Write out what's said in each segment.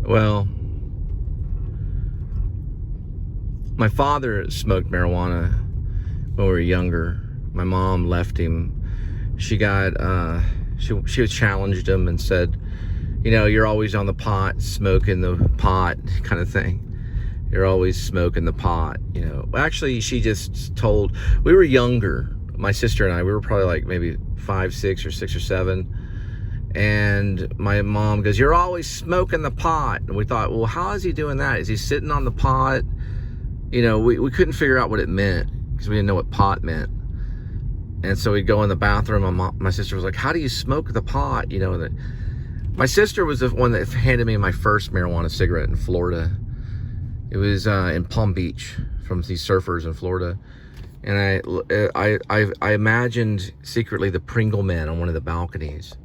Well, my father smoked marijuana when we were younger. My mom left him. She got, she challenged him and said, you know, you're always on the pot, smoking the pot kind of thing. You're always smoking the pot, you know. Actually, she just told, we were younger, my sister and I, we were probably like maybe 5, 6 or 6 or 7. And my mom goes, you're always smoking the pot. And we thought, well, how is he doing that? Is he sitting on the pot? You know, we couldn't figure out what it meant because we didn't know what pot meant. And so we'd go in the bathroom. My sister was like, how do you smoke the pot? You know, my sister was the one that handed me my first marijuana cigarette in Florida. It was in Palm Beach from these surfers in Florida. And I imagined secretly the Pringle Man on one of the balconies.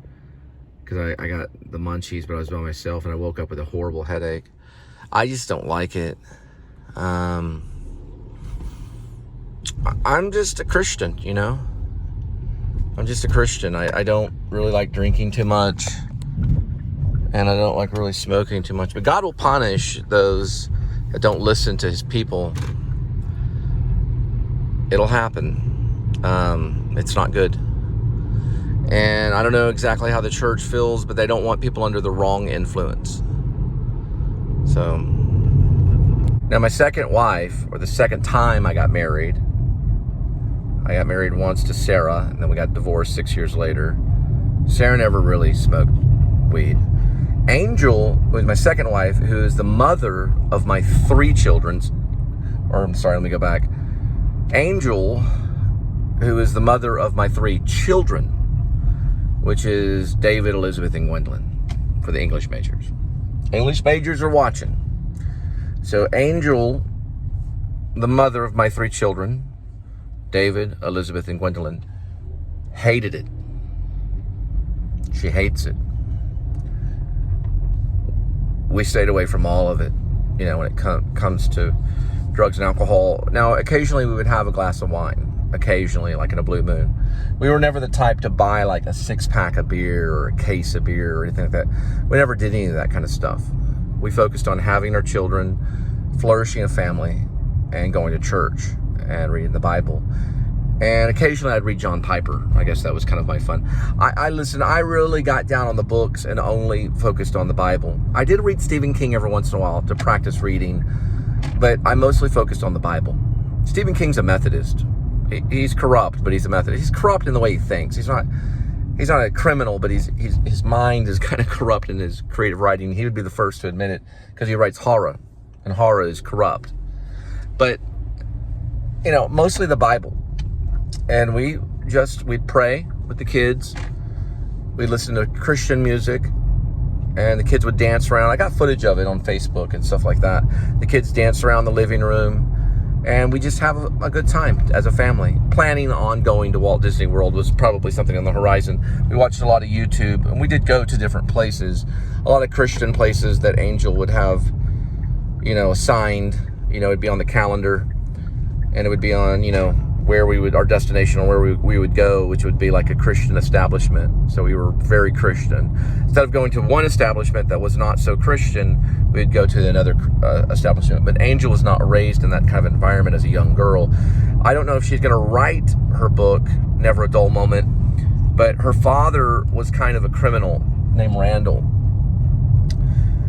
Because I got the munchies, but I was by myself and I woke up with a horrible headache. I just don't like it. I'm just a Christian, you know? I'm just a Christian. I don't really like drinking too much. And I don't like really smoking too much. But God will punish those that don't listen to his people. It'll happen. It's not good. And I don't know exactly how the church feels, but they don't want people under the wrong influence. So, now my second wife, or the second time I got married once to Sarah, and then we got divorced 6 years later. Sarah never really smoked weed. Angel was my second wife, who is the mother of my 3 children. Or, I'm sorry, let me go back. Angel, who is the mother of my 3 children, which is David, Elizabeth, and Gwendolyn, for the English majors. English majors are watching. So Angel, the mother of my 3 children, David, Elizabeth, and Gwendolyn, hated it. She hates it. We stayed away from all of it, you know, when it comes to drugs and alcohol. Now, occasionally we would have a glass of wine. Occasionally, like in a blue moon. We were never the type to buy like a 6-pack of beer or a case of beer or anything like that. We never did any of that kind of stuff. We focused on having our children, flourishing a family, and going to church and reading the Bible. And occasionally I'd read John Piper. I guess that was kind of my fun. I really got down on the books and only focused on the Bible. I did read Stephen King every once in a while to practice reading, but I mostly focused on the Bible. Stephen King's a Methodist. He's corrupt, but he's a Methodist. He's corrupt in the way he thinks. He's not a criminal, but his mind is kind of corrupt in his creative writing. He would be the first to admit it because he writes horror, and horror is corrupt. But, you know, mostly the Bible. And we'd pray with the kids. We'd listen to Christian music, and the kids would dance around. I got footage of it on Facebook and stuff like that. The kids danced around the living room. And we just have a good time as a family. Planning on going to Walt Disney World was probably something on the horizon. We watched a lot of YouTube, and we did go to different places. A lot of Christian places that Angel would have, you know, assigned. You know, it'd be on the calendar, and it would be on, you know, where our destination or where we would go, which would be like a Christian establishment. So we were very Christian. Instead of going to one establishment that was not so Christian, we'd go to another establishment. But Angel was not raised in that kind of environment as a young girl. I don't know if she's going to write her book, Never a Dull Moment, but her father was kind of a criminal named Randall,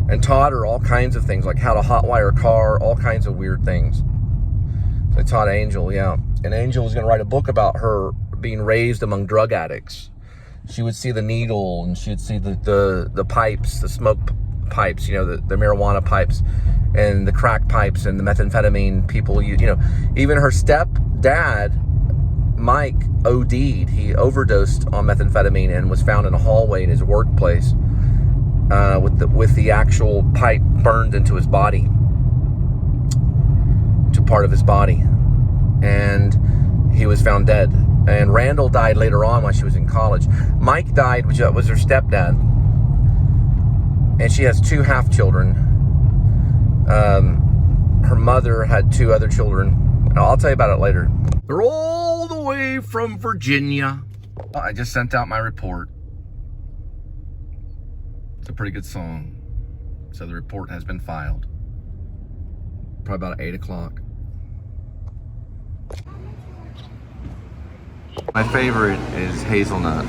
and taught her all kinds of things, like how to hotwire a car, all kinds of weird things. So I taught Angel, yeah. And Angel was going to write a book about her being raised among drug addicts. She would see the needle, and she'd see the pipes, the smoke pipes, you know, the marijuana pipes, and the crack pipes, and the methamphetamine people. You know, even her stepdad, Mike, OD'd. He overdosed on methamphetamine and was found in a hallway in his workplace with the actual pipe burned into his body, to part of his body. And he was found dead. And Randall died later on when she was in college. Mike died, which was her stepdad. And she has 2 half-children. Her mother had 2 other children. I'll tell you about it later. They're all the way from Virginia. I just sent out my report. It's a pretty good song. So the report has been filed. Probably about 8 o'clock. My favorite is Hazelnut.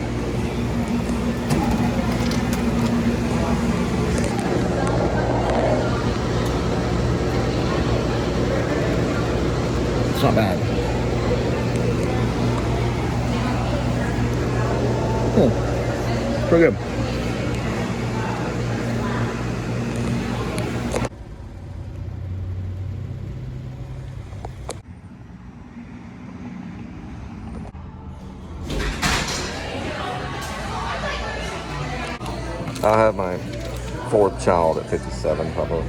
It's not bad. Pretty good. I'll have my 4th child at 57, probably.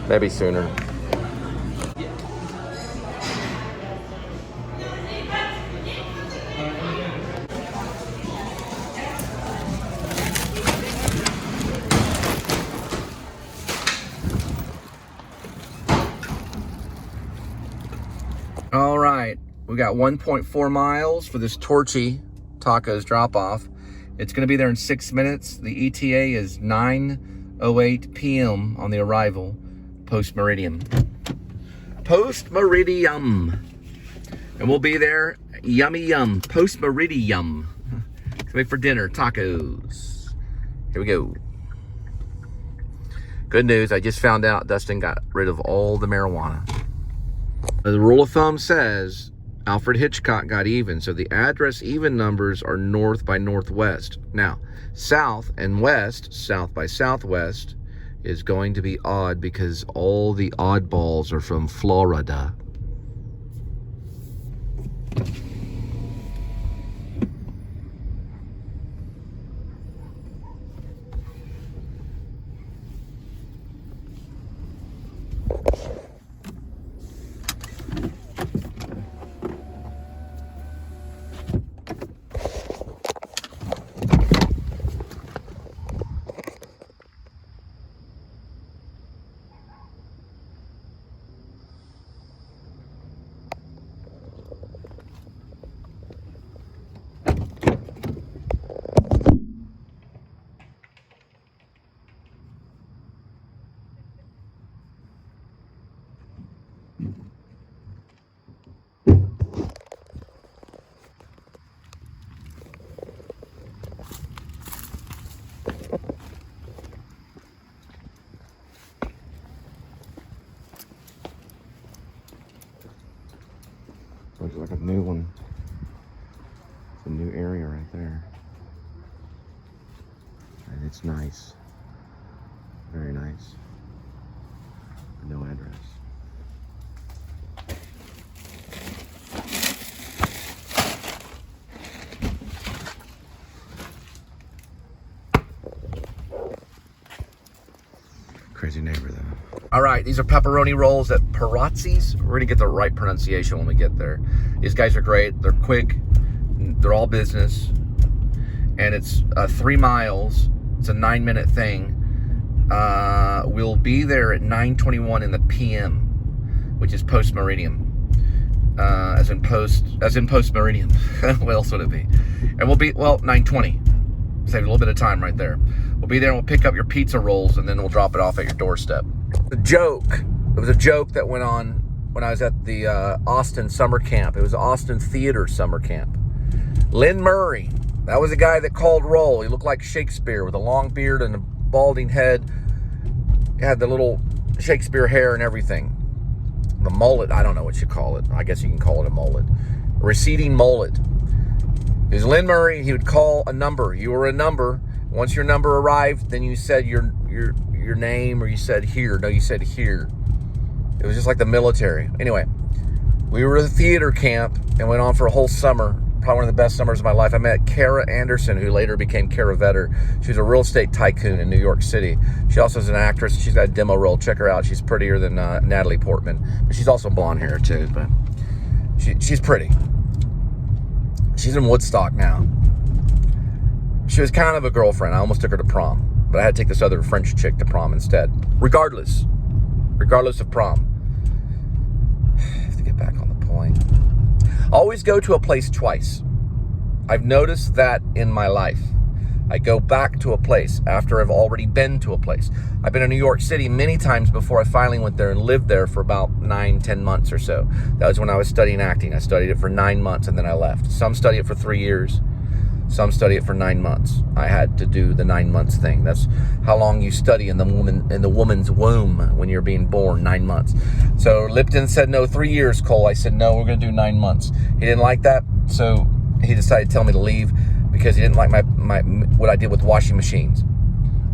Maybe sooner. All right, we got 1.4 miles for this Torchy tacos drop-off. It's gonna be there in 6 minutes. The ETA is 9:08 p.m. on the arrival, post-meridian. Post-meridian. And we'll be there, yummy yum, post-meridian. Wait for dinner, tacos. Here we go. Good news, I just found out Dustin got rid of all the marijuana. The rule of thumb says Alfred Hitchcock got even, so the address even numbers are north by northwest. Now, south and west, south by southwest, is going to be odd because all the oddballs are from Florida. Looks like a new one. It's a new area right there. And it's nice. Very nice. No address. Crazy neighbor though. All right, these are pepperoni rolls at Perrotti's. We're gonna get the right pronunciation when we get there. These guys are great. They're quick. They're all business. And it's 3 miles. It's a 9-minute thing. We'll be there at 9:21 in the PM, which is post meridian. As in post meridian. What else would it be? And we'll be, well, 9:20. Save a little bit of time right there. We'll be there and we'll pick up your pizza rolls and then we'll drop it off at your doorstep. The joke, it was a joke that went on when I was at the Austin summer camp. It was Austin Theater summer camp. Lynn Murray, that was the guy that called roll. He looked like Shakespeare with a long beard and a balding head. He had the little Shakespeare hair and everything. The mullet, I don't know what you call it. I guess you can call it a mullet. A receding mullet. It was Lynn Murray. He would call a number. You were a number. Once your number arrived, then you said your name, or you said here. No, you said here. It was just like the military. Anyway, we were at a theater camp and went on for a whole summer. Probably one of the best summers of my life. I met Kara Anderson, who later became Kara Vetter. She was a real estate tycoon in New York City. She also is an actress. She's got a demo role. Check her out. She's prettier than Natalie Portman. But she's also blonde hair too. But she's pretty. She's in Woodstock now. She was kind of a girlfriend. I almost took her to prom, but I had to take this other French chick to prom instead. Regardless of prom. I have to get back on the point. Always go to a place twice. I've noticed that in my life. I go back to a place after I've already been to a place. I've been in New York City many times before I finally went there and lived there for about 9-10 months or so. That was when I was studying acting. I studied it for 9 months and then I left. Some study it for 3 years. Some study it for 9 months. I had to do the 9 months thing. That's how long you study in the woman's womb when you're being born, 9 months. So Lipton said, no, 3 years, Cole. I said, no, we're going to do 9 months. He didn't like that, so he decided to tell me to leave because he didn't like what I did with washing machines.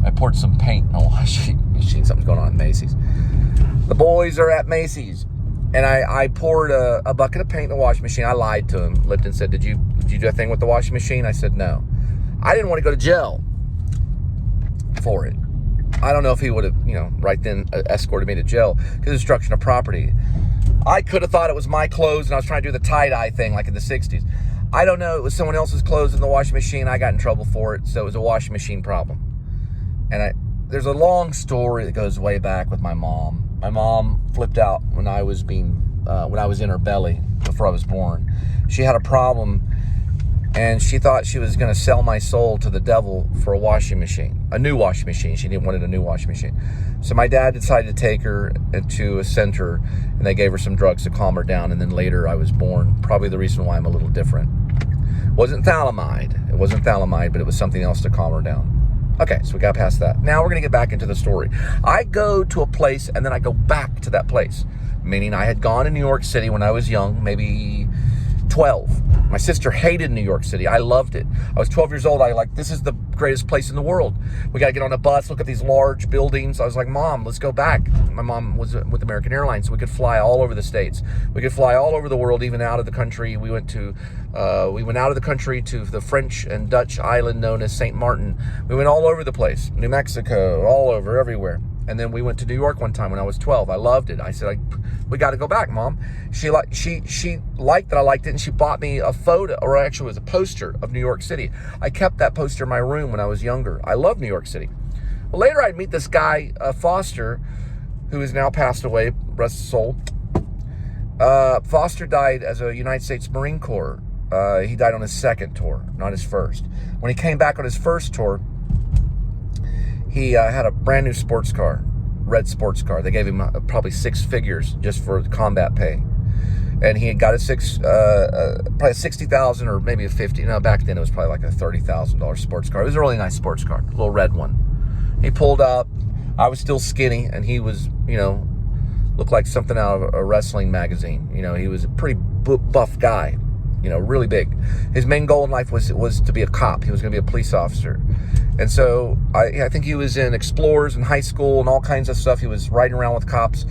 I poured some paint on a washing machine. Something's going on at Macy's. The boys are at Macy's. And I poured a bucket of paint in the washing machine. I lied to him. Lipton said, did you do a thing with the washing machine? I said, no. I didn't want to go to jail for it. I don't know if he would have, right then escorted me to jail because of destruction of property. I could have thought it was my clothes and I was trying to do the tie-dye thing like in the 60s. I don't know. It was someone else's clothes in the washing machine. I got in trouble for it, so it was a washing machine problem. And there's a long story that goes way back with my mom. My mom flipped out when I was in her belly before I was born. She had a problem, and she thought she was going to sell my soul to the devil for a washing machine, a new washing machine. She didn't want a new washing machine. So my dad decided to take her to a center, and they gave her some drugs to calm her down, and then later I was born. Probably the reason why I'm a little different. It wasn't thalidomide, but it was something else to calm her down. Okay, so we got past that. Now we're going to get back into the story. I go to a place, and then I go back to that place, meaning I had gone to New York City when I was young, maybe 12. My sister hated New York City. I loved it. I was 12 years old. This is the greatest place in the world. We got to get on a bus, look at these large buildings. I was like, Mom, let's go back. My mom was with American Airlines, so we could fly all over the states. We could fly all over the world, even out of the country. We went out of the country to the French and Dutch island known as St. Martin. We went all over the place, New Mexico, all over, everywhere. And then we went to New York one time when I was 12. I loved it. I said, we got to go back, Mom. She liked that I liked it, and she bought me a photo, or actually it was a poster of New York City. I kept that poster in my room when I was younger. I love New York City. Well, later I'd meet this guy, Foster, who has now passed away, rest his soul. Foster died as a United States Marine Corps. He died on his second tour, not his first. When he came back on his first tour, he had a brand new sports car, red sports car. They gave him probably 6 figures just for combat pay. And he had got probably a 60,000 or maybe a 50. No, back then it was probably like a $30,000 sports car. It was a really nice sports car, a little red one. He pulled up. I was still skinny, and he was, looked like something out of a wrestling magazine. He was a pretty buff guy, really big. His main goal in life was to be a cop. He was going to be a police officer. And so I think he was in Explorers in high school and all kinds of stuff. He was riding around with cops.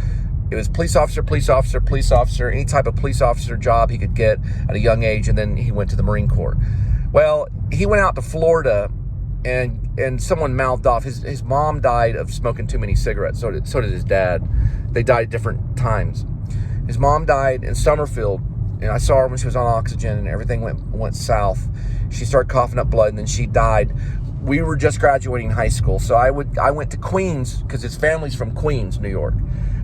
It was police officer, any type of police officer job he could get at a young age, and then he went to the Marine Corps. Well, he went out to Florida, and someone mouthed off. His mom died of smoking too many cigarettes. So did his dad. They died at different times. His mom died in Summerfield, and I saw her when she was on oxygen, and everything went south. She started coughing up blood, and then she died. We were just graduating high school, so I went to Queens because his family's from Queens, New York.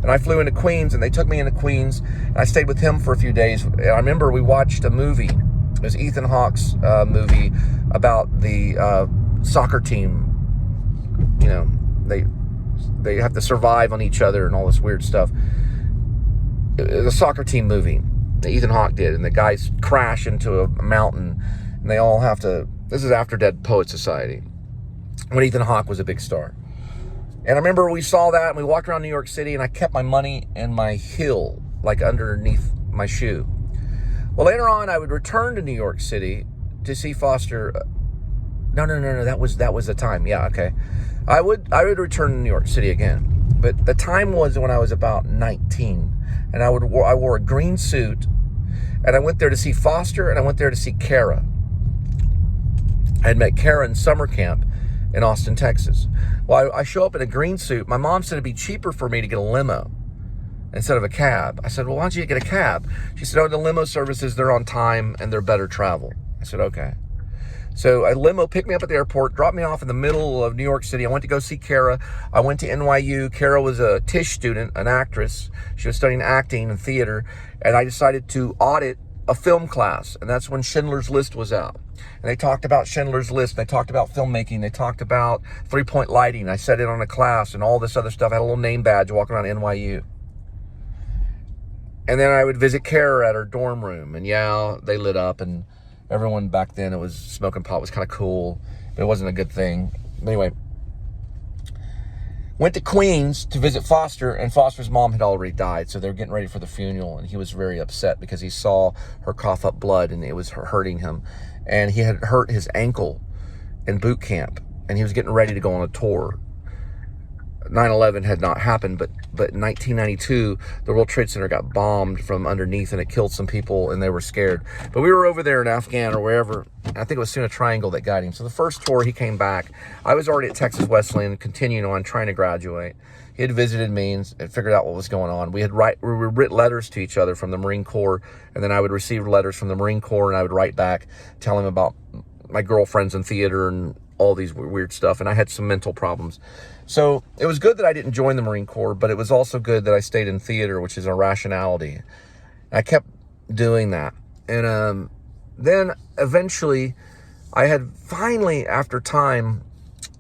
And I flew into Queens, and they took me into Queens, and I stayed with him for a few days. And I remember we watched a movie. It was Ethan Hawke's movie about the soccer team. They have to survive on each other and all this weird stuff. It was a soccer team movie that Ethan Hawke did, and the guys crash into a mountain, and they all have to. This is after Dead Poet Society, when Ethan Hawke was a big star. And I remember we saw that, and we walked around New York City, and I kept my money in my heel, like underneath my shoe. Well, later on, I would return to New York City to see Foster. No, that was the time. Yeah, okay. I would return to New York City again, but the time was when I was about 19, and I wore a green suit, and I went there to see Foster, and I went there to see Kara. I had met Kara in summer camp in Austin, Texas. Well, I show up in a green suit. My mom said it'd be cheaper for me to get a limo instead of a cab. I said, well, why don't you get a cab? She said, the limo services, they're on time and they're better travel. I said, okay. So a limo picked me up at the airport, dropped me off in the middle of New York City. I went to go see Kara. I went to NYU. Kara was a Tisch student, an actress. She was studying acting and theater. And I decided to audit a film class, and that's when Schindler's List was out. And they talked about Schindler's List. They talked about filmmaking. They talked about three-point lighting. I sat in on a class and all this other stuff. I had a little name badge walking around NYU. And then I would visit Kara at her dorm room, and yeah, they lit up, and everyone back then, it was smoking pot was kind of cool, but it wasn't a good thing. Anyway, went to Queens to visit Foster, and Foster's mom had already died, so they were getting ready for the funeral, and he was very upset because he saw her cough up blood, and it was hurting him, and he had hurt his ankle in boot camp, and he was getting ready to go on a tour. 9/11 had not happened, but in 1992, the World Trade Center got bombed from underneath, and it killed some people, and they were scared. But we were over there in Afghan or wherever. I think it was Suna Triangle that got him. So the first tour, he came back. I was already at Texas Wesleyan, continuing on, trying to graduate. He had visited me and figured out what was going on. We written letters to each other from the Marine Corps, and then I would receive letters from the Marine Corps, and I would write back, tell him about my girlfriends in theater and all these weird stuff, and I had some mental problems. So it was good that I didn't join the Marine Corps, but it was also good that I stayed in theater, which is a rationality. I kept doing that. And then eventually I had finally, after time,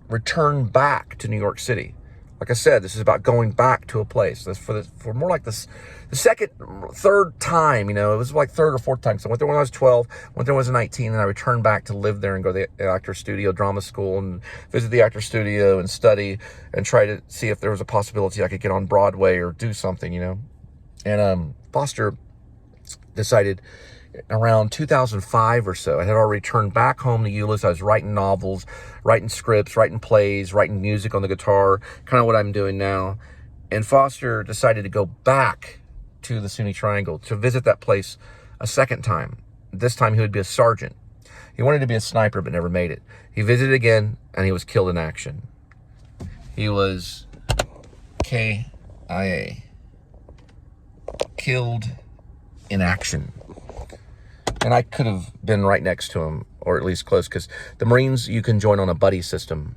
returned back to New York City. Like I said, this is about going back to a place. This for more like the second, third time, you know, it was like third or fourth time. So I went there when I was 12, went there when I was 19, and I returned back to live there and go to the actor studio, drama school, and visit the actor studio and study and try to see if there was a possibility I could get on Broadway or do something, you know. And Foster decided around 2005 or so, I had already returned back home to Euless. I was writing novels, writing scripts, writing plays, writing music on the guitar, kind of what I'm doing now. And Foster decided to go back to the Sunni Triangle to visit that place a second time. This time he would be a sergeant. He wanted to be a sniper but never made it. He visited again and he was killed in action. He was KIA. Killed in action. And I could have been right next to him, or at least close, because the Marines, you can join on a buddy system.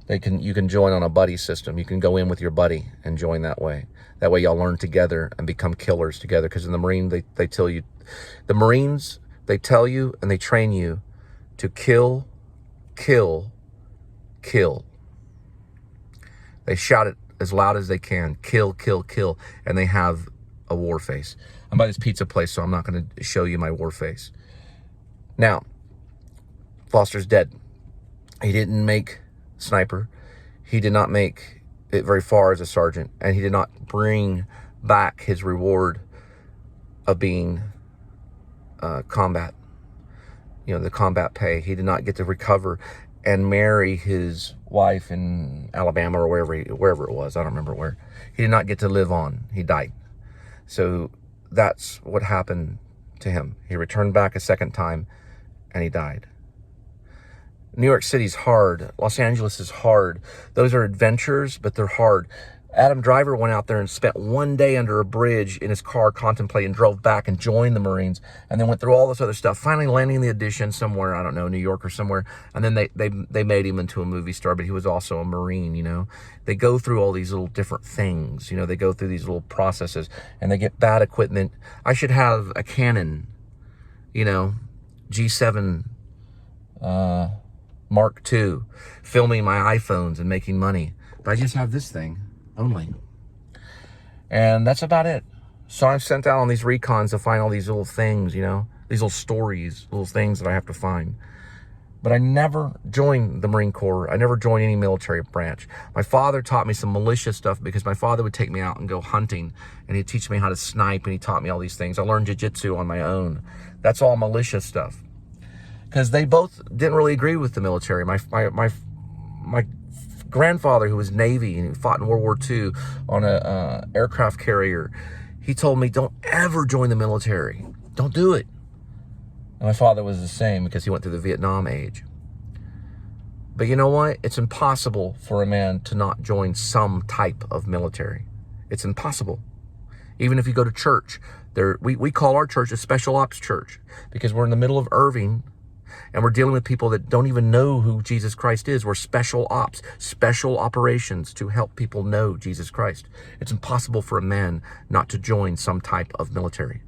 You can join on a buddy system. You can go in with your buddy and join that way. That way y'all learn together and become killers together. Because in the Marine, they tell you, the Marines, they tell you and they train you to kill, kill, kill. They shout it as loud as they can. Kill, kill, kill. And they have a war face. I'm by this pizza place, so I'm not going to show you my war face. Now, Foster's dead. He didn't make sniper. He did not make it very far as a sergeant, and he did not bring back his reward of being combat. You know, the combat pay. He did not get to recover and marry his wife in Alabama or wherever it was. I don't remember where. He did not get to live on. He died. So that's what happened to him. He returned back a second time and he died. New York City's hard. Los Angeles is hard. Those are adventures, but they're hard. Adam Driver went out there and spent one day under a bridge in his car contemplating, drove back and joined the Marines, and then went through all this other stuff, finally landing the audition somewhere, I don't know, New York or somewhere, and then they made him into a movie star, but he was also a Marine, you know. They go through all these little different things, you know, they go through these little processes, and they get bad equipment. I should have a Canon, you know, G7 Mark II, filming my iPhones and making money, but I just have this thing only. And that's about it. So I'm sent out on these recons to find all these little things, you know, these little stories, little things that I have to find. But I never joined the Marine Corps. I never joined any military branch. My father taught me some militia stuff because my father would take me out and go hunting, and he'd teach me how to snipe, and he taught me all these things. I learned jiu-jitsu on my own. That's all militia stuff. Because they both didn't really agree with the military. My grandfather, who was Navy and fought in World War II on a aircraft carrier, he told me, don't ever join the military. Don't do it. And my father was the same because he went through the Vietnam age. But you know what? It's impossible for a man to not join some type of military. It's impossible. Even if you go to church, we call our church a special ops church because we're in the middle of Irving, and we're dealing with people that don't even know who Jesus Christ is. We're special ops, special operations to help people know Jesus Christ. It's impossible for a man not to join some type of military.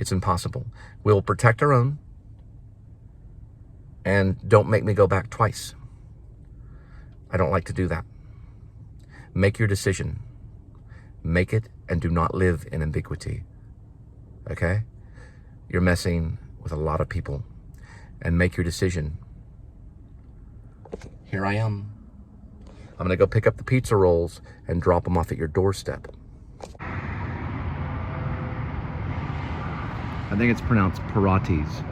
It's impossible. We'll protect our own, and don't make me go back twice. I don't like to do that. Make your decision. Make it, and do not live in ambiguity. Okay? You're messing with a lot of people. And make your decision. Here I am. I'm gonna go pick up the pizza rolls and drop them off at your doorstep. I think it's pronounced Perrotti's.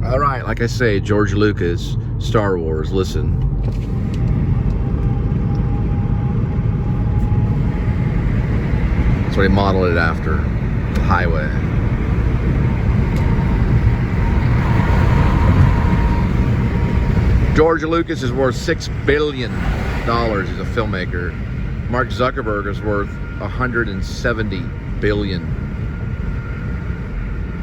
All right, like I say, George Lucas, Star Wars, listen. That's what he modeled it after, the highway. George Lucas is worth $6 billion as a filmmaker. Mark Zuckerberg is worth $170 billion.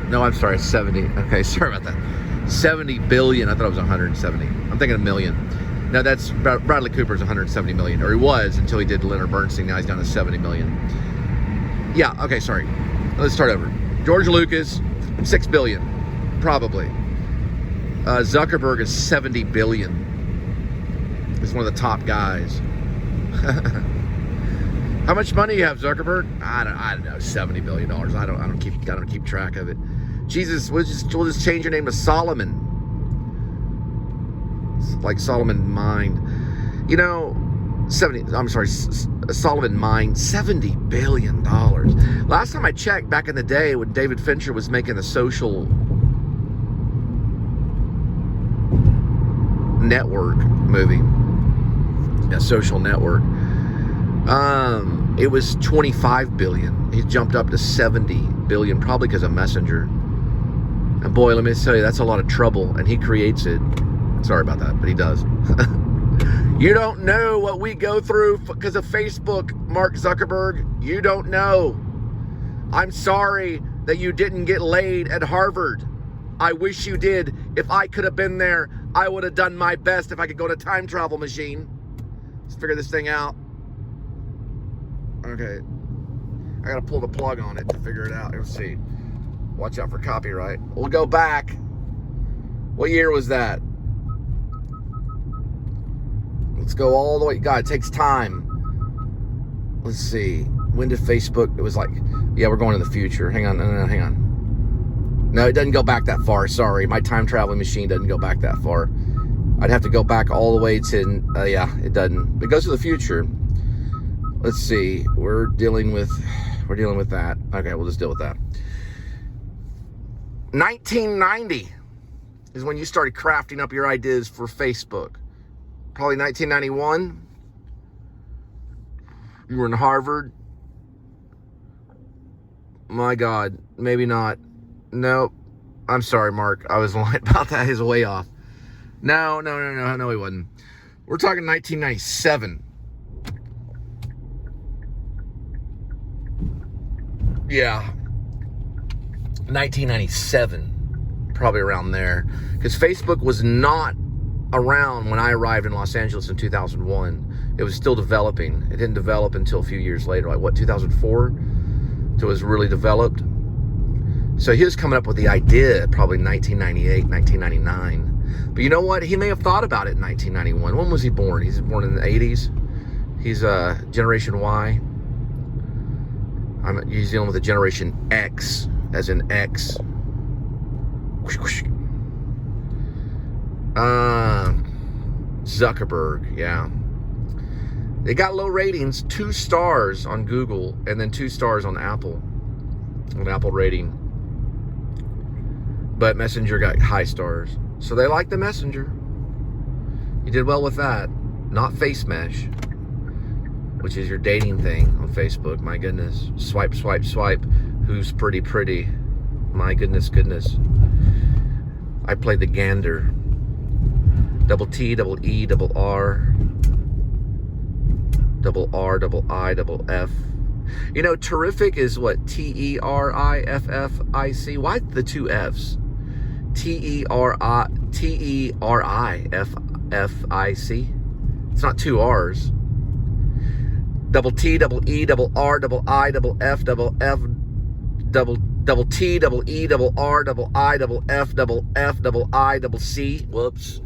No, I'm sorry, 70. Okay, sorry about that. 70 billion. I thought it was 170. I'm thinking a million. No, that's Bradley Cooper's 170 million, or he was until he did Leonard Bernstein. Now he's down to 70 million. Yeah, okay, sorry. Let's start over. George Lucas, 6 billion, probably. Zuckerberg is 70 billion. He's one of the top guys. How much money do you have, Zuckerberg? I don't know, $70 billion. I don't keep track of it. Jesus, we'll just change your name to Solomon. It's like Solomon Mind. You know, Solomon Mind, $70 billion. Last time I checked, back in the day when David Fincher was making the Social Network movie, a Social Network, it was 25 billion. He jumped up to 70 billion, probably because of Messenger. And boy, let me tell you, that's a lot of trouble, and he creates it. Sorry about that, but he does. You don't know what we go through because of Facebook, Mark Zuckerberg. You don't know. I'm sorry that you didn't get laid at Harvard. I wish you did. If I could have been there, I would have done my best if I could go to time travel machine. Let's figure this thing out. Okay. I gotta pull the plug on it to figure it out. Let's see. Watch out for copyright. We'll go back. What year was that? Let's go all the way. God, it takes time. Let's see. When did Facebook? It was like, yeah, we're going to the future. Hang on. No, hang on. No, it doesn't go back that far. Sorry. My time traveling machine doesn't go back that far. I'd have to go back all the way to, yeah, it doesn't. It goes to the future. Let's see. We're dealing with that. Okay, we'll just deal with that. 1990 is when you started crafting up your ideas for Facebook. Probably 1991. You were in Harvard. My God, maybe not. Nope. I'm sorry, Mark. I was lying about that. He's way off. No, he wasn't. We're talking 1997. Yeah. 1997. Probably around there. Because Facebook was not around when I arrived in Los Angeles in 2001. It was still developing. It didn't develop until a few years later, like what, 2004? Until it was really developed. So he was coming up with the idea probably 1998, 1999. But you know what? He may have thought about it in 1991. When was he born? He's born in the 80s. He's Generation Y. He's dealing with a Generation X, as in X. Zuckerberg, yeah. They got low ratings, 2 stars on Google, and then 2 stars on Apple. An Apple rating. But Messenger got high stars. So they like the Messenger. You did well with that. Not Face Mesh, which is your dating thing on Facebook. My goodness. Swipe, swipe, swipe. Who's pretty, pretty? My goodness. I played the gander. Double T, double E, double R. Double R, double I, double F. You know, terrific is what? Terriffic. Why the 2 F's? Terrific. It's not 2 R's. Double T, double E, double R, double I, double F, double F, double T, double E, double R, double I, double F, double F, double I, double C. Whoops.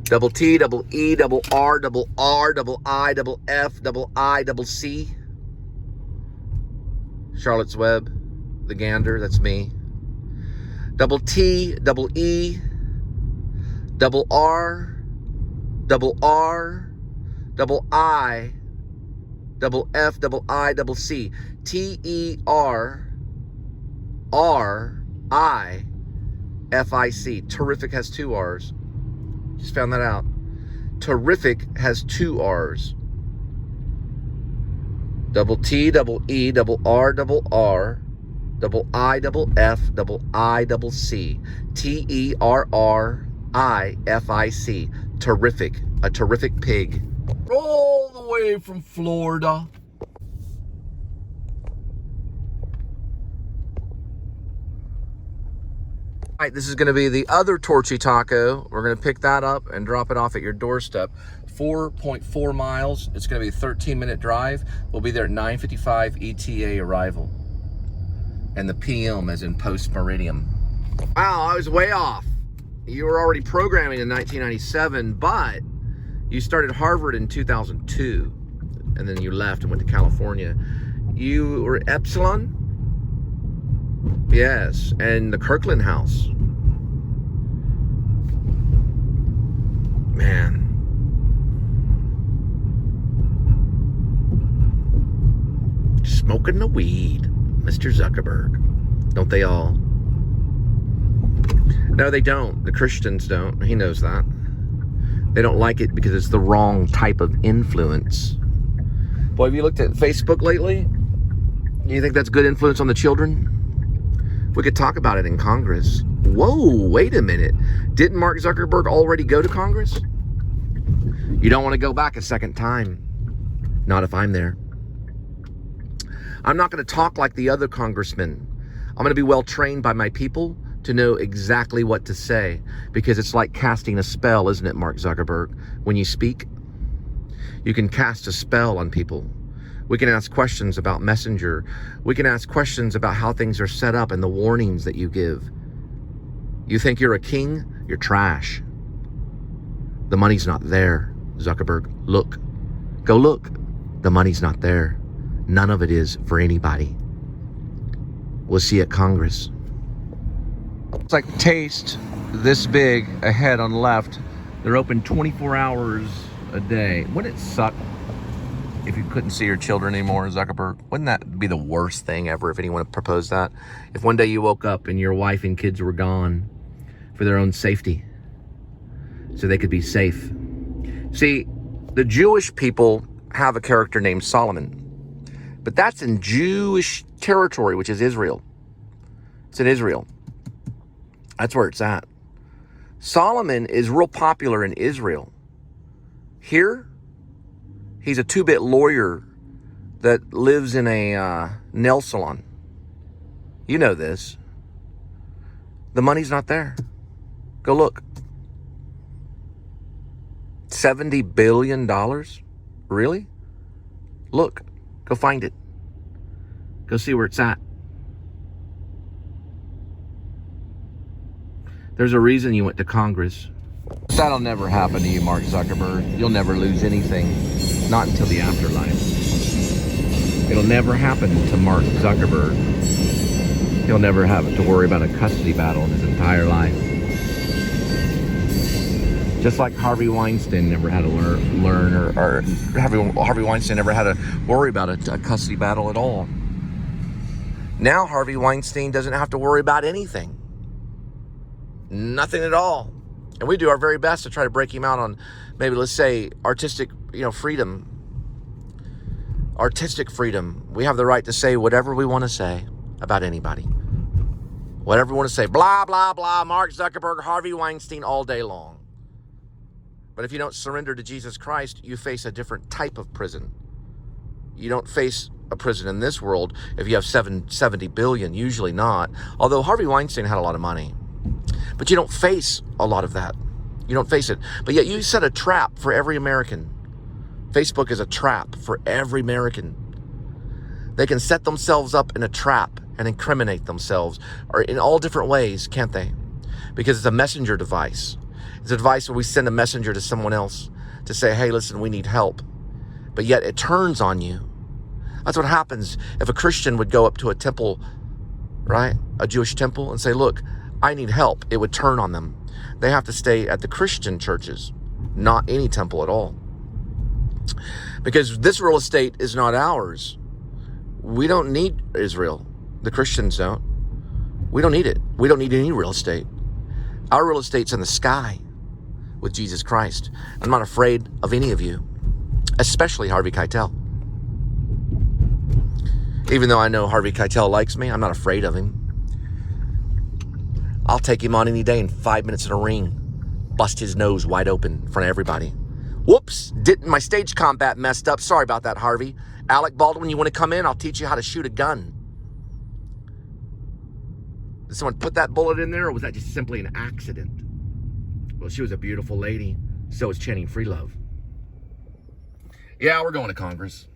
Double T, double E, double R, double I, double F, double I, double C. Charlotte's Web, the gander, that's me. Double T, double E, double R, double I, double F, double I, double C. TERRIFIC. Terrific has 2 R's. Just found that out. Terrific has 2 R's. Double T, double E, double R, double I, double F, double I, double C. TERRIFIC. Terrific. A terrific pig. All the way from Florida. All right, this is going to be the other Torchy taco. We're going to pick that up and drop it off at your doorstep. 4.4 miles. It's going to be a 13-minute drive. We'll be there at 9:55 ETA arrival. And the PM as in post-meridium. Wow, I was way off. You were already programming in 1997, but you started Harvard in 2002. And then you left and went to California. You were Epsilon? Yes, and the Kirkland House. Man. Smoking the weed, Mr. Zuckerberg. Don't they all? No, they don't. The Christians don't. He knows that. They don't like it because it's the wrong type of influence. Boy, have you looked at Facebook lately? Do you think that's good influence on the children? We could talk about it in Congress. Whoa, wait a minute. Didn't Mark Zuckerberg already go to Congress? You don't want to go back a second time. Not if I'm there. I'm not going to talk like the other congressmen. I'm going to be well trained by my people to know exactly what to say, because it's like casting a spell, isn't it, Mark Zuckerberg? When you speak, you can cast a spell on people. We can ask questions about Messenger. We can ask questions about how things are set up and the warnings that you give. You think you're a king? You're trash. The money's not there, Zuckerberg. Look. Go look. The money's not there. None of it is for anybody. We'll see you at Congress. It's like Taste, this big, ahead on the left. They're open 24 hours a day. Wouldn't it suck if you couldn't see your children anymore, Zuckerberg? Wouldn't that be the worst thing ever if anyone proposed that? If one day you woke up and your wife and kids were gone for their own safety, so they could be safe. See, the Jewish people have a character named Solomon, but that's in Jewish territory, which is Israel. It's in Israel. That's where it's at. Solomon is real popular in Israel. Here, he's a 2-bit lawyer that lives in a nail salon. You know this. The money's not there. Go look. $70 billion? Really? Look. Go find it. Go see where it's at. There's a reason you went to Congress. That'll never happen to you, Mark Zuckerberg. You'll never lose anything. Not until the afterlife. It'll never happen to Mark Zuckerberg. He'll never have to worry about a custody battle in his entire life. Just like Harvey Weinstein never had to learn or Harvey Weinstein never had to worry about a custody battle at all. Now Harvey Weinstein doesn't have to worry about anything. Nothing at all. And we do our very best to try to break him out on maybe, let's say, artistic, freedom. Artistic freedom. We have the right to say whatever we want to say about anybody. Whatever we want to say. Blah, blah, blah. Mark Zuckerberg, Harvey Weinstein all day long. But if you don't surrender to Jesus Christ, you face a different type of prison. You don't face a prison in this world if you have 70 billion. Usually not. Although Harvey Weinstein had a lot of money. But you don't face a lot of that. You don't face it. But yet you set a trap for every American. Facebook is a trap for every American. They can set themselves up in a trap and incriminate themselves, or in all different ways, can't they? Because it's a messenger device. It's a device where we send a messenger to someone else to say, hey, listen, we need help. But yet it turns on you. That's what happens if a Christian would go up to a temple, right? A Jewish temple, and say, look, I need help. It would turn on them. They have to stay at the Christian churches, not any temple at all. Because this real estate is not ours. We don't need Israel. The Christians don't. We don't need it. We don't need any real estate. Our real estate's in the sky with Jesus Christ. I'm not afraid of any of you, especially Harvey Keitel. Even though I know Harvey Keitel likes me, I'm not afraid of him. I'll take him on any day in 5 minutes in a ring. Bust his nose wide open in front of everybody. Whoops, my stage combat messed up. Sorry about that, Harvey. Alec Baldwin, you want to come in? I'll teach you how to shoot a gun. Did someone put that bullet in there, or was that just simply an accident? Well, she was a beautiful lady. So was Channing Freelove. Yeah, we're going to Congress.